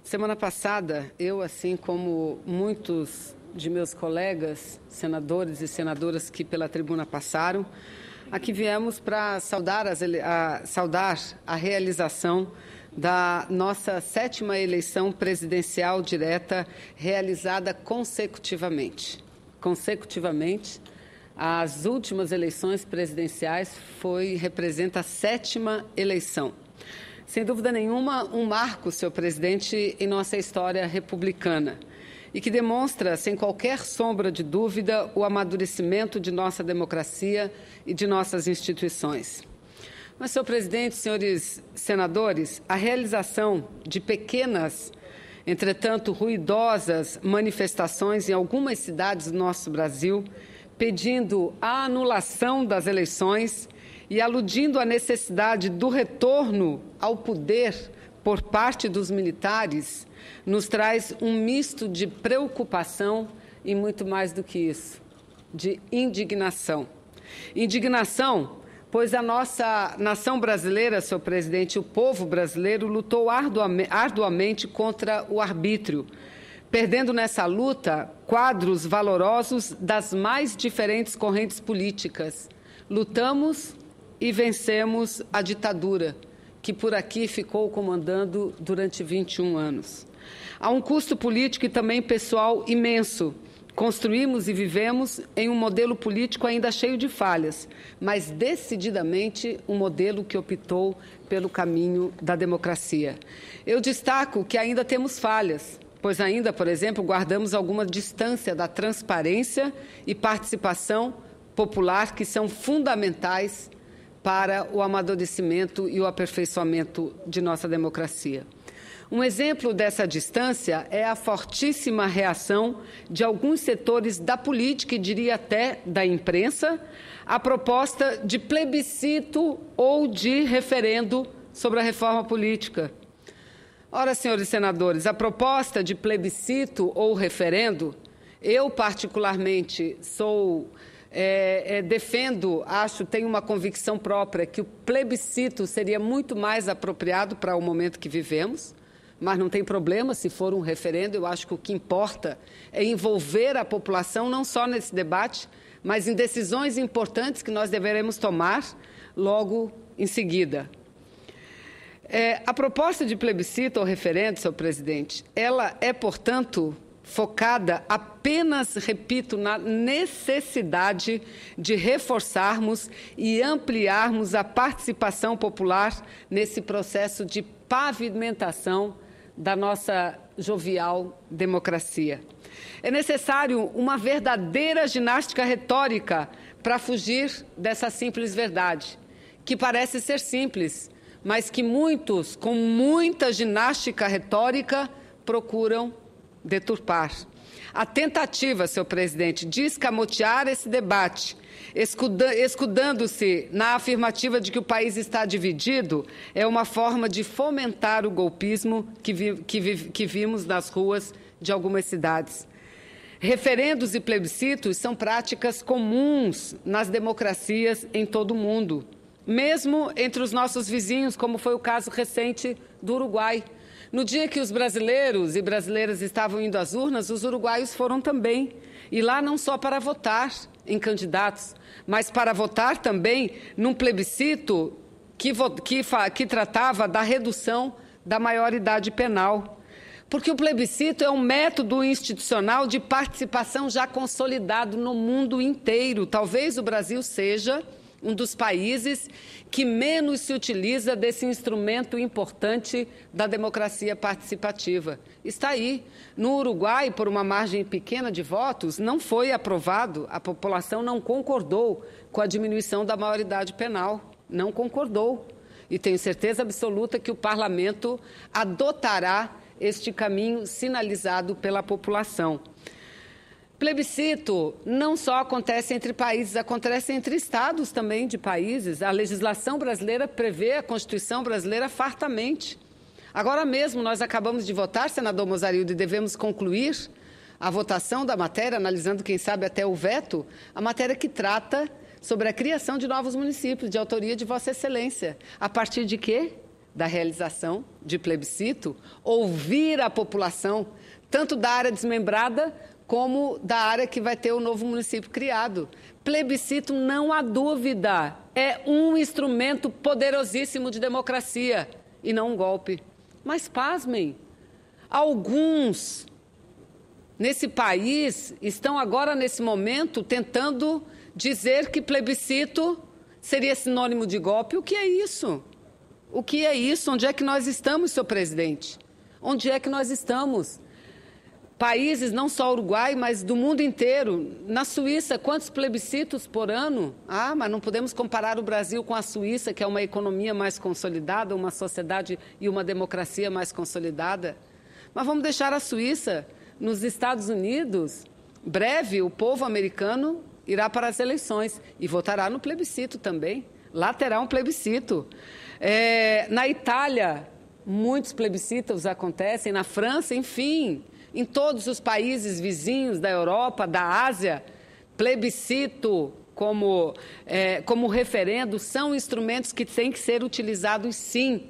Semana passada, eu, assim como muitos de meus colegas, senadores e senadoras que pela tribuna passaram, aqui viemos para saudar a realização da nossa 7ª eleição presidencial direta realizada consecutivamente. As últimas eleições presidenciais representa a 7ª eleição. Sem dúvida nenhuma, um marco, senhor presidente, em nossa história republicana e que demonstra, sem qualquer sombra de dúvida, o amadurecimento de nossa democracia e de nossas instituições. Mas, senhor presidente, senhores senadores, a realização de pequenas, entretanto ruidosas manifestações em algumas cidades do nosso Brasil, pedindo a anulação das eleições e aludindo à necessidade do retorno ao poder por parte dos militares, nos traz um misto de preocupação e, muito mais do que isso, de indignação. Indignação, pois a nossa nação brasileira, senhor presidente, o povo brasileiro lutou arduamente contra o arbítrio, perdendo nessa luta quadros valorosos das mais diferentes correntes políticas. Lutamos e vencemos a ditadura, que por aqui ficou comandando durante 21 anos. Há um custo político e também pessoal imenso. Construímos e vivemos em um modelo político ainda cheio de falhas, mas decididamente um modelo que optou pelo caminho da democracia. Eu destaco que ainda temos falhas, pois ainda, por exemplo, guardamos alguma distância da transparência e participação popular que são fundamentais para o amadurecimento e o aperfeiçoamento de nossa democracia. Um exemplo dessa distância é a fortíssima reação de alguns setores da política e diria até da imprensa à proposta de plebiscito ou de referendo sobre a reforma política. Ora, senhores senadores, a proposta de plebiscito ou referendo, eu particularmente defendo, tenho uma convicção própria que o plebiscito seria muito mais apropriado para o momento que vivemos, mas não tem problema se for um referendo. Eu acho que o que importa é envolver a população não só nesse debate, mas em decisões importantes que nós deveremos tomar logo em seguida. A proposta de plebiscito ou referendo, senhor presidente, ela é, portanto, focada apenas, repito, na necessidade de reforçarmos e ampliarmos a participação popular nesse processo de pavimentação da nossa jovial democracia. É necessário uma verdadeira ginástica retórica para fugir dessa simples verdade, que parece ser simples, mas que muitos, com muita ginástica retórica, procuram deturpar. A tentativa, senhor presidente, de escamotear esse debate, escudando-se na afirmativa de que o país está dividido, é uma forma de fomentar o golpismo que vimos nas ruas de algumas cidades. Referendos e plebiscitos são práticas comuns nas democracias em todo o mundo, mesmo entre os nossos vizinhos, como foi o caso recente do Uruguai. No dia que os brasileiros e brasileiras estavam indo às urnas, os uruguaios foram também. E lá não só para votar em candidatos, mas para votar também num plebiscito que tratava da redução da maioridade penal. Porque o plebiscito é um método institucional de participação já consolidado no mundo inteiro. Talvez o Brasil seja um dos países que menos se utiliza desse instrumento importante da democracia participativa. Está aí. No Uruguai, por uma margem pequena de votos, não foi aprovado, a população não concordou com a diminuição da maioridade penal, não concordou. E tenho certeza absoluta que o parlamento adotará este caminho sinalizado pela população. Plebiscito não só acontece entre países, acontece entre estados também de países. A legislação brasileira prevê, a Constituição brasileira, fartamente. Agora mesmo nós acabamos de votar, senador Mozarildo, e devemos concluir a votação da matéria, analisando, quem sabe, até o veto, a matéria que trata sobre a criação de novos municípios, de autoria de Vossa Excelência. A partir de quê? da realização de plebiscito, ouvir a população, tanto da área desmembrada como da área que vai ter o novo município criado. Plebiscito, não há dúvida, é um instrumento poderosíssimo de democracia e não um golpe. Mas, pasmem, alguns nesse país estão agora, nesse momento, tentando dizer que plebiscito seria sinônimo de golpe. O que é isso? O que é isso? Onde é que nós estamos, senhor presidente? Onde é que nós estamos? Países, não só Uruguai, mas do mundo inteiro. Na Suíça, quantos plebiscitos por ano? Ah, mas não podemos comparar o Brasil com a Suíça, que é uma economia mais consolidada, uma sociedade e uma democracia mais consolidada. Mas vamos deixar a Suíça. Nos Estados Unidos, breve, o povo americano irá para as eleições e votará no plebiscito também. Lá terá um plebiscito. Na Itália, muitos plebiscitos acontecem. Na França, enfim, em todos os países vizinhos da Europa, da Ásia, plebiscito como referendo são instrumentos que têm que ser utilizados, sim.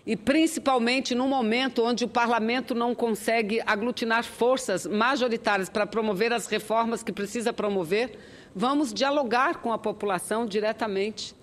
E principalmente no momento onde o parlamento não consegue aglutinar forças majoritárias para promover as reformas que precisa promover, vamos dialogar com a população diretamente.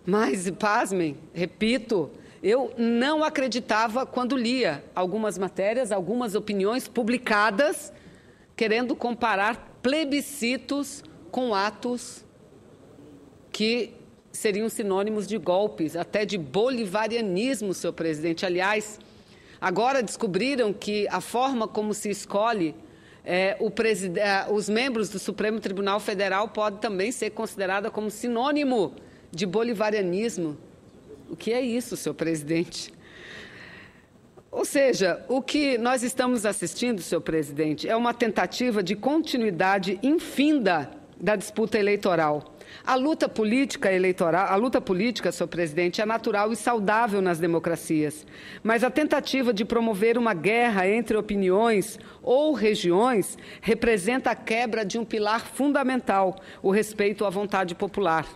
Mas, pasmem, repito, eu não acreditava quando lia algumas matérias, algumas opiniões publicadas, querendo comparar plebiscitos com atos que seriam sinônimos de golpes, até de bolivarianismo, senhor presidente. Aliás, agora descobriram que a forma como se escolhe os membros do Supremo Tribunal Federal pode também ser considerada como sinônimo de bolivarianismo. O que é isso, senhor presidente? Ou seja, o que nós estamos assistindo, senhor presidente, é uma tentativa de continuidade infinda da disputa eleitoral. A luta política eleitoral, a luta política, senhor presidente, é natural e saudável nas democracias. Mas a tentativa de promover uma guerra entre opiniões ou regiões representa a quebra de um pilar fundamental, o respeito à vontade popular.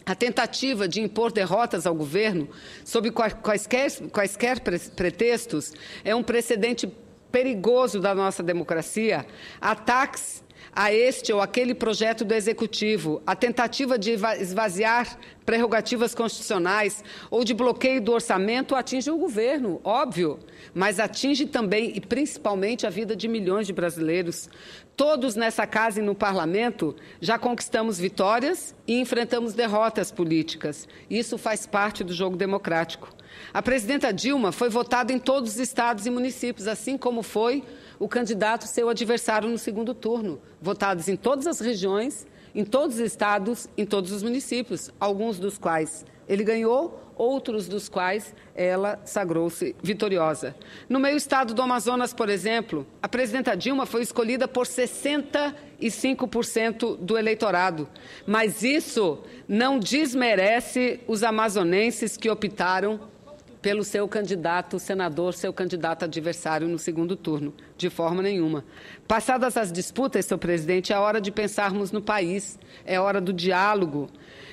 A tentativa de impor derrotas ao governo, sob quaisquer pretextos, é um precedente perigoso da nossa democracia. Ataques a este ou aquele projeto do Executivo, a tentativa de esvaziar prerrogativas constitucionais ou de bloqueio do orçamento atinge o governo, óbvio, mas atinge também e principalmente a vida de milhões de brasileiros. Todos nessa casa e no parlamento já conquistamos vitórias e enfrentamos derrotas políticas. Isso faz parte do jogo democrático. A presidenta Dilma foi votada em todos os estados e municípios, assim como foi o candidato seu adversário no segundo turno, votados em todas as regiões, em todos os estados, em todos os municípios, alguns dos quais ele ganhou, outros dos quais ela sagrou-se vitoriosa. No meu estado do Amazonas, por exemplo, a presidenta Dilma foi escolhida por 65% do eleitorado, mas isso não desmerece os amazonenses que optaram pelo seu candidato senador, seu candidato adversário no segundo turno, de forma nenhuma. Passadas as disputas, senhor presidente, é hora de pensarmos no país, é hora do diálogo.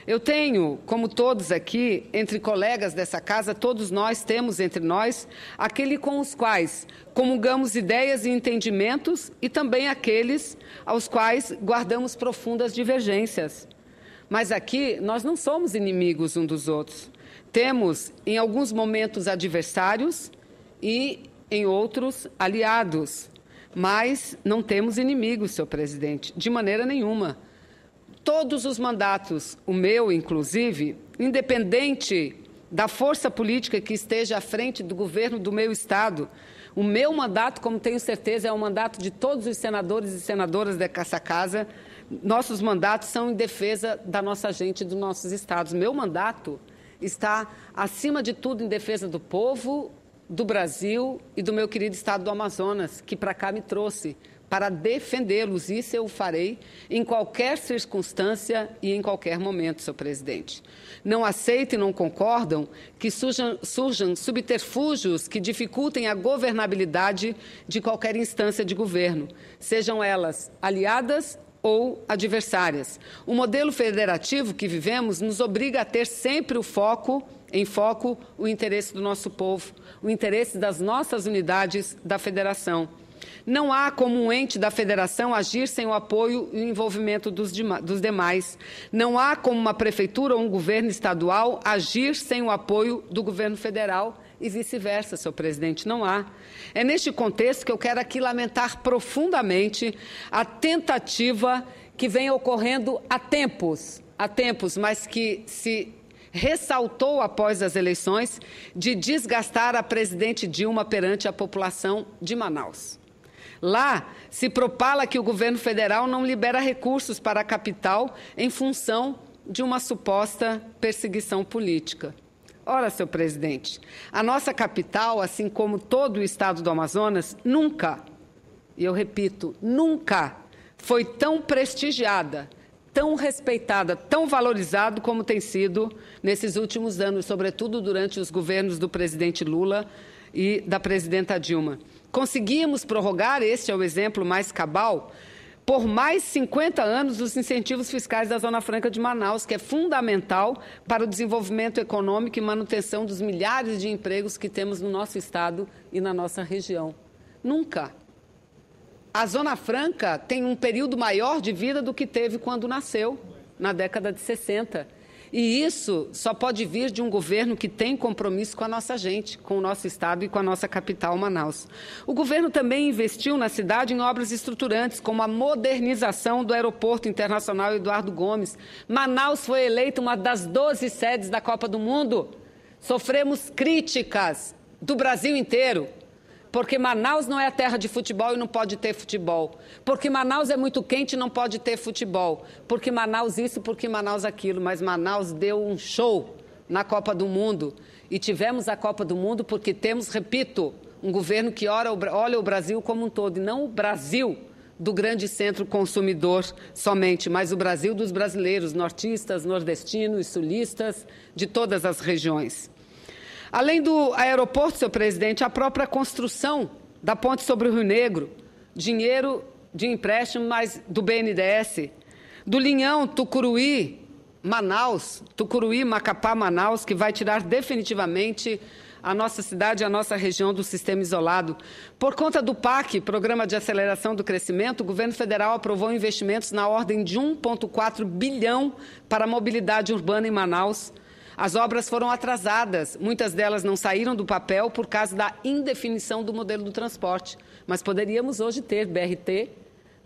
Eu tenho, como todos aqui, entre colegas dessa casa, todos nós temos entre nós aquele com os quais comungamos ideias e entendimentos e também aqueles aos quais guardamos profundas divergências. Mas aqui nós não somos inimigos uns dos outros. Temos, em alguns momentos, adversários e, em outros, aliados. Mas não temos inimigos, senhor presidente, de maneira nenhuma. Todos os mandatos, o meu, inclusive, independente da força política que esteja à frente do governo do meu estado, o meu mandato, como tenho certeza, é o mandato de todos os senadores e senadoras dessa casa. Nossos mandatos são em defesa da nossa gente e dos nossos estados. Meu mandato está, acima de tudo, em defesa do povo, do Brasil e do meu querido estado do Amazonas, que para cá me trouxe, para defendê-los. Isso eu farei em qualquer circunstância e em qualquer momento, senhor presidente. Não aceito e não concordam que surjam subterfúgios que dificultem a governabilidade de qualquer instância de governo, sejam elas aliadas ou adversárias. O modelo federativo que vivemos nos obriga a ter sempre o foco em foco o interesse do nosso povo, o interesse das nossas unidades da federação. Não há como um ente da federação agir sem o apoio e o envolvimento dos demais. Não há como uma prefeitura ou um governo estadual agir sem o apoio do governo federal e vice-versa, senhor presidente, não há. É neste contexto que eu quero aqui lamentar profundamente a tentativa que vem ocorrendo há tempos, mas que se ressaltou após as eleições de desgastar a presidente Dilma perante a população de Manaus. Lá se propala que o governo federal não libera recursos para a capital em função de uma suposta perseguição política. Ora, senhor presidente, a nossa capital, assim como todo o estado do Amazonas, nunca, e eu repito, nunca foi tão prestigiada, tão respeitada, tão valorizada como tem sido nesses últimos anos, sobretudo durante os governos do presidente Lula e da presidenta Dilma. Conseguimos prorrogar, este é o exemplo mais cabal, por mais 50 anos os incentivos fiscais da Zona Franca de Manaus, que é fundamental para o desenvolvimento econômico e manutenção dos milhares de empregos que temos no nosso estado e na nossa região. Nunca. A Zona Franca tem um período maior de vida do que teve quando nasceu, na década de 60. E isso só pode vir de um governo que tem compromisso com a nossa gente, com o nosso estado e com a nossa capital, Manaus. O governo também investiu na cidade em obras estruturantes, como a modernização do Aeroporto Internacional Eduardo Gomes. Manaus foi eleita uma das 12 sedes da Copa do Mundo. Sofremos críticas do Brasil inteiro, porque Manaus não é a terra de futebol e não pode ter futebol. Porque Manaus é muito quente e não pode ter futebol. Porque Manaus isso, porque Manaus aquilo. Mas Manaus deu um show na Copa do Mundo. E tivemos a Copa do Mundo porque temos, repito, um governo que olha o Brasil como um todo. E não o Brasil do grande centro consumidor somente, mas o Brasil dos brasileiros, nortistas, nordestinos, sulistas, de todas as regiões. Além do aeroporto, senhor presidente, a própria construção da ponte sobre o Rio Negro, dinheiro de empréstimo mas do BNDES, do linhão Tucuruí, Manaus, Tucuruí, Macapá, Manaus, que vai tirar definitivamente a nossa cidade e a nossa região do sistema isolado. Por conta do PAC, Programa de Aceleração do Crescimento, o governo federal aprovou investimentos na ordem de 1,4 bilhão para a mobilidade urbana em Manaus. As obras foram atrasadas, muitas delas não saíram do papel por causa da indefinição do modelo do transporte. Mas poderíamos hoje ter BRT,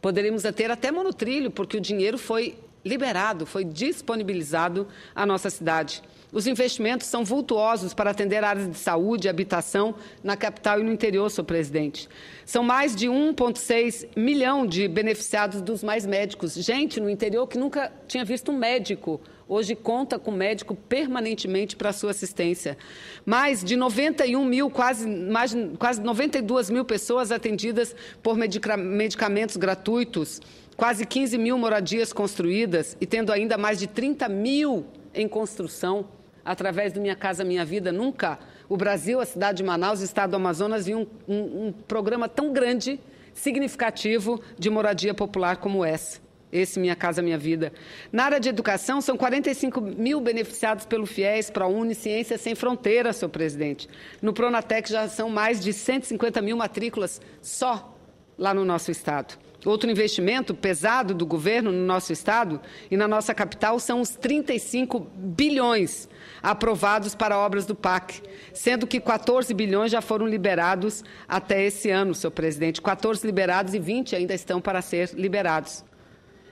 poderíamos ter até monotrilho, porque o dinheiro foi liberado, foi disponibilizado à nossa cidade. Os investimentos são vultuosos para atender áreas de saúde e habitação na capital e no interior, senhor presidente. São mais de 1,6 milhão de beneficiados dos Mais Médicos. Gente no interior que nunca tinha visto um médico, hoje conta com médico permanentemente para a sua assistência. Mais de 91 mil, quase 92 mil pessoas atendidas por medicamentos gratuitos, quase 15 mil moradias construídas e tendo ainda mais de 30 mil em construção através do Minha Casa Minha Vida. Nunca o Brasil, a cidade de Manaus, o estado do Amazonas viu um programa tão grande, significativo de moradia popular como esse Minha Casa Minha Vida. Na área de educação, são 45 mil beneficiados pelo FIES, ProUni, Ciência Sem Fronteiras, senhor presidente. No Pronatec já são mais de 150 mil matrículas só lá no nosso estado. Outro investimento pesado do governo no nosso estado e na nossa capital são os 35 bilhões aprovados para obras do PAC, sendo que 14 bilhões já foram liberados até esse ano, senhor presidente. 14 liberados e 20 ainda estão para ser liberados.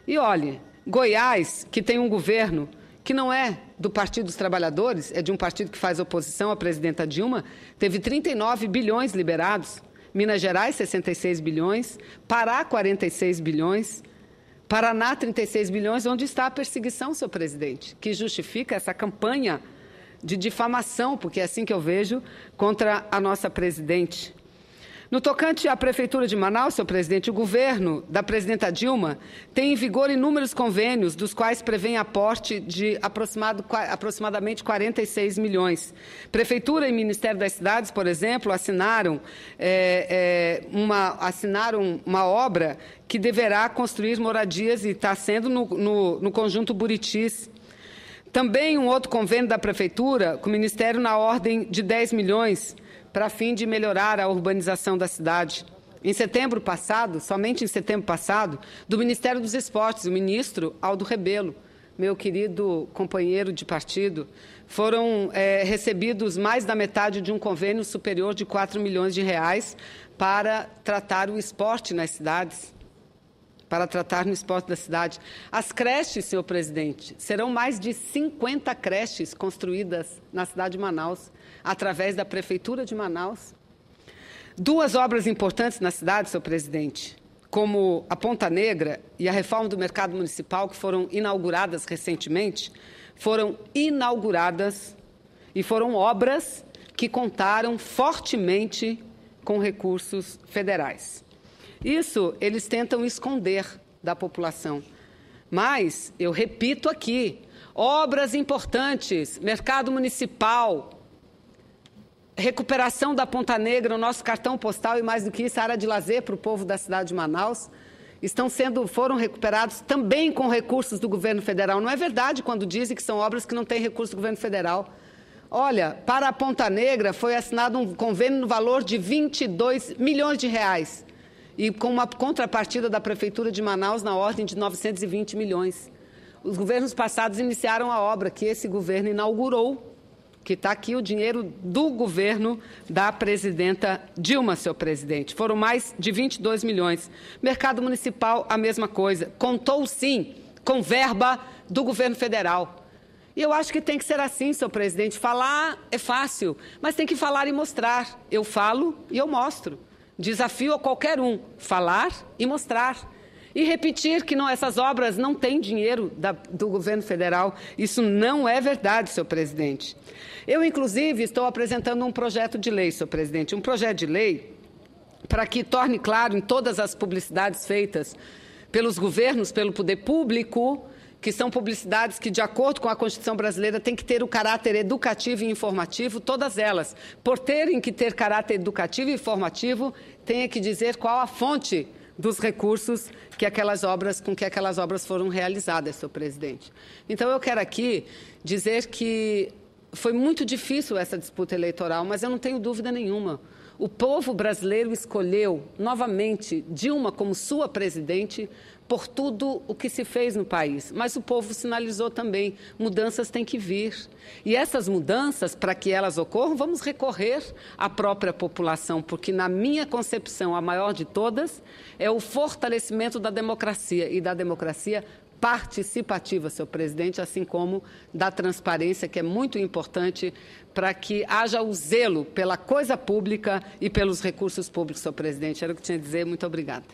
E olhe, Goiás, que tem um governo que não é do Partido dos Trabalhadores, é de um partido que faz oposição à presidenta Dilma, teve 39 bilhões liberados. Minas Gerais, 66 bilhões, Pará, 46 bilhões, Paraná, 36 bilhões. Onde está a perseguição, senhor presidente, que justifica essa campanha de difamação, porque é assim que eu vejo, contra a nossa presidente? No tocante à Prefeitura de Manaus, senhor presidente, o governo da presidenta Dilma tem em vigor inúmeros convênios, dos quais prevêem aporte de aproximadamente 46 milhões. Prefeitura e Ministério das Cidades, por exemplo, assinaram uma obra que deverá construir moradias e está sendo no conjunto Buritis. Também um outro convênio da Prefeitura com o Ministério na ordem de 10 milhões para fim de melhorar a urbanização da cidade. Em setembro passado, somente em setembro passado, do Ministério dos Esportes, o ministro Aldo Rebelo, meu querido companheiro de partido, foram recebidos mais da metade de um convênio superior de 4 milhões de reais para tratar o esporte nas cidades. As creches, senhor presidente, serão mais de 50 creches construídas na cidade de Manaus, através da Prefeitura de Manaus. 2 obras importantes na cidade, senhor presidente, como a Ponta Negra e a reforma do mercado municipal, que foram inauguradas recentemente, foram inauguradas e foram obras que contaram fortemente com recursos federais. Isso eles tentam esconder da população. Mas, eu repito aqui, obras importantes, mercado municipal, recuperação da Ponta Negra, o nosso cartão postal e, mais do que isso, a área de lazer para o povo da cidade de Manaus, foram recuperados também com recursos do governo federal. Não é verdade quando dizem que são obras que não têm recurso do governo federal. Olha, para a Ponta Negra foi assinado um convênio no valor de 22 milhões de reais e com uma contrapartida da Prefeitura de Manaus na ordem de 920 milhões. Os governos passados iniciaram a obra que esse governo inaugurou, que está aqui o dinheiro do governo da presidenta Dilma, senhor presidente. Foram mais de 22 milhões. Mercado municipal, a mesma coisa. Contou, sim, com verba do governo federal. E eu acho que tem que ser assim, senhor presidente. Falar é fácil, mas tem que falar e mostrar. Eu falo e eu mostro. Desafio a qualquer um, falar e mostrar. E repetir que essas obras não têm dinheiro do governo federal. Isso não é verdade, senhor presidente. Eu, inclusive, estou apresentando um projeto de lei, senhor presidente, um projeto de lei para que torne claro em todas as publicidades feitas pelos governos, pelo poder público, que são publicidades que, de acordo com a Constituição brasileira, têm que ter o caráter educativo e informativo, todas elas. Por terem que ter caráter educativo e informativo, tenha que dizer qual a fonte dos recursos com que aquelas obras foram realizadas, senhor presidente. Então, eu quero aqui dizer que foi muito difícil essa disputa eleitoral, mas eu não tenho dúvida nenhuma. O povo brasileiro escolheu novamente Dilma como sua presidente por tudo o que se fez no país. Mas o povo sinalizou também, mudanças têm que vir. E essas mudanças, para que elas ocorram, vamos recorrer à própria população, porque, na minha concepção, a maior de todas é o fortalecimento da democracia e da democracia participativa, senhor presidente, assim como da transparência, que é muito importante para que haja o zelo pela coisa pública e pelos recursos públicos, senhor presidente. Era o que eu tinha a dizer. Muito obrigada.